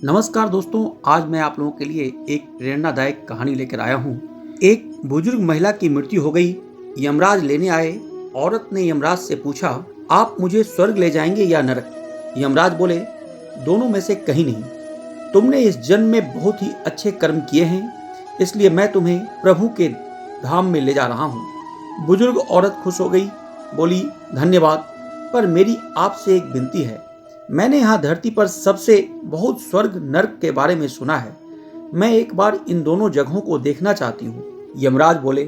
नमस्कार दोस्तों, आज मैं आप लोगों के लिए एक प्रेरणादायक कहानी लेकर आया हूँ। एक बुजुर्ग महिला की मृत्यु हो गई। यमराज लेने आए। औरत ने यमराज से पूछा, आप मुझे स्वर्ग ले जाएंगे या नरक? यमराज बोले, दोनों में से कहीं नहीं। तुमने इस जन्म में बहुत ही अच्छे कर्म किए हैं, इसलिए मैं तुम्हें प्रभु के धाम में ले जा रहा हूँ। बुजुर्ग औरत खुश हो गई, बोली, धन्यवाद, पर मेरी आपसे एक विनती है। मैंने यहाँ धरती पर सबसे बहुत स्वर्ग नर्क के बारे में सुना है। मैं एक बार इन दोनों जगहों को देखना चाहती हूँ। यमराज बोले,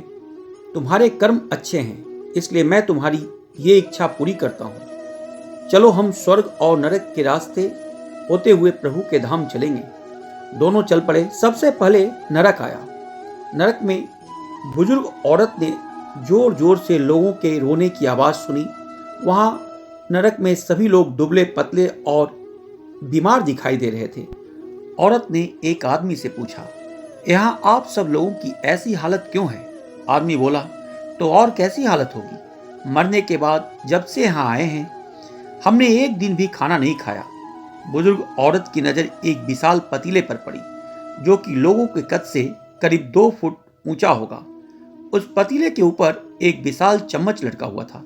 तुम्हारे कर्म अच्छे हैं, इसलिए मैं तुम्हारी ये इच्छा पूरी करता हूँ। चलो हम स्वर्ग और नरक के रास्ते होते हुए प्रभु के धाम चलेंगे। दोनों चल पड़े। सबसे पहले नरक आया। नरक में बुजुर्ग औरत ने जोर जोर से लोगों के रोने की आवाज़ सुनी। वहाँ नरक में सभी लोग दुबले पतले और बीमार दिखाई दे रहे थे। औरत ने एक आदमी से पूछा, यहाँ आप सब लोगों की ऐसी हालत क्यों है? आदमी बोला, तो और कैसी हालत होगी? मरने के बाद जब से यहाँ आए हैं हमने एक दिन भी खाना नहीं खाया। बुजुर्ग औरत की नज़र एक विशाल पतीले पर पड़ी, जो कि लोगों के कद से करीब 2 फुट ऊंचा होगा। उस पतीले के ऊपर एक विशाल चम्मच लटका हुआ था।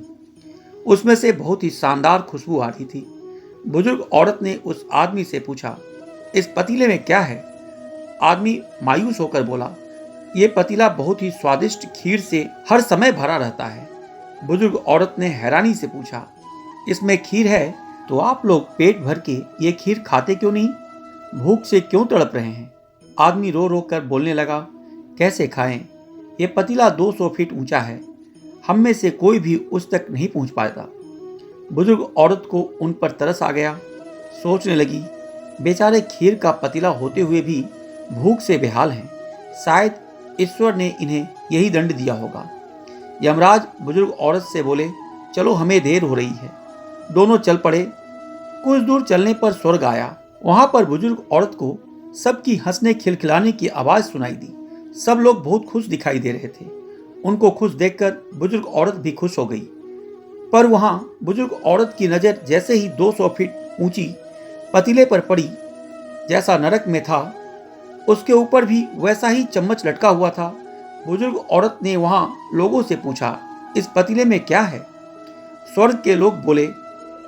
उसमें से बहुत ही शानदार खुशबू आ रही थी। बुजुर्ग औरत ने उस आदमी से पूछा, इस पतीले में क्या है? आदमी मायूस होकर बोला, ये पतीला बहुत ही स्वादिष्ट खीर से हर समय भरा रहता है। बुजुर्ग औरत ने हैरानी से पूछा, इसमें खीर है तो आप लोग पेट भर के ये खीर खाते क्यों नहीं? भूख से क्यों तड़प रहे हैं? आदमी रो रो कर बोलने लगा, कैसे खाएं? ये पतीला 200 फीट ऊंचा है, हम में से कोई भी उस तक नहीं पहुंच पाता। बुजुर्ग औरत को उन पर तरस आ गया। सोचने लगी, बेचारे खीर का पतीला होते हुए भी भूख से बेहाल हैं। शायद ईश्वर ने इन्हें यही दंड दिया होगा। यमराज बुजुर्ग औरत से बोले, चलो हमें देर हो रही है। दोनों चल पड़े। कुछ दूर चलने पर स्वर्ग आया। वहां पर बुजुर्ग औरत को सबकी हंसने खिलखिलाने की आवाज सुनाई दी। सब लोग बहुत खुश दिखाई दे रहे थे। उनको खुश देखकर बुजुर्ग औरत भी खुश हो गई। पर वहां बुजुर्ग औरत की नजर जैसे ही 200 फीट ऊंची पतीले पर पड़ी, जैसा नरक में था उसके ऊपर भी वैसा ही चम्मच लटका हुआ था। बुजुर्ग औरत ने वहां लोगों से पूछा, इस पतीले में क्या है? स्वर्ग के लोग बोले,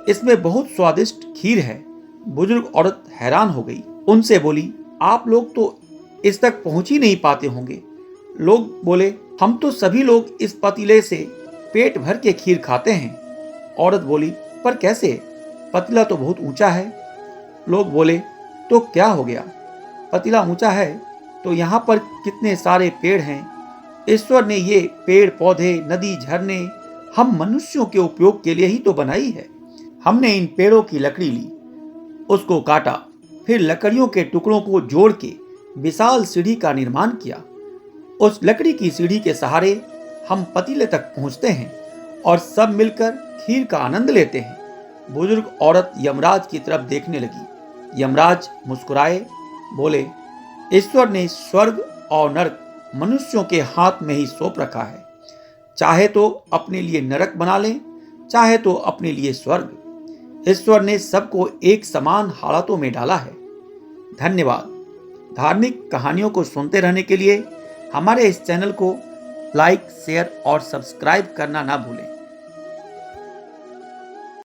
इसमें बहुत स्वादिष्ट खीर है। बुजुर्ग औरत हैरान हो गई। उनसे बोली, आप लोग तो इस तक पहुंच ही नहीं पाते होंगे। लोग बोले, हम तो सभी लोग इस पतीले से पेट भर के खीर खाते हैं। औरत बोली, पर कैसे? पतीला तो बहुत ऊंचा है। लोग बोले, तो क्या हो गया? पतीला ऊंचा है तो यहाँ पर कितने सारे पेड़ हैं। ईश्वर ने ये पेड़ पौधे, नदी, झरने हम मनुष्यों के उपयोग के लिए ही तो बनाई है। हमने इन पेड़ों की लकड़ी ली, उसको काटा, फिर लकड़ियों के टुकड़ों को जोड़ के विशाल सीढ़ी का निर्माण किया। उस लकड़ी की सीढ़ी के सहारे हम पतीले तक पहुंचते हैं और सब मिलकर खीर का आनंद लेते हैं। बुजुर्ग औरत यमराज की तरफ देखने लगी। यमराज मुस्कुराए, बोले, ईश्वर ने स्वर्ग और नरक मनुष्यों के हाथ में ही सौंप रखा है। चाहे तो अपने लिए नरक बना ले, चाहे तो अपने लिए स्वर्ग। ईश्वर ने सबको एक समान हालातों में डाला है। धन्यवाद। धार्मिक कहानियों को सुनते रहने के लिए हमारे इस चैनल को लाइक, शेयर और सब्सक्राइब करना ना भूलें।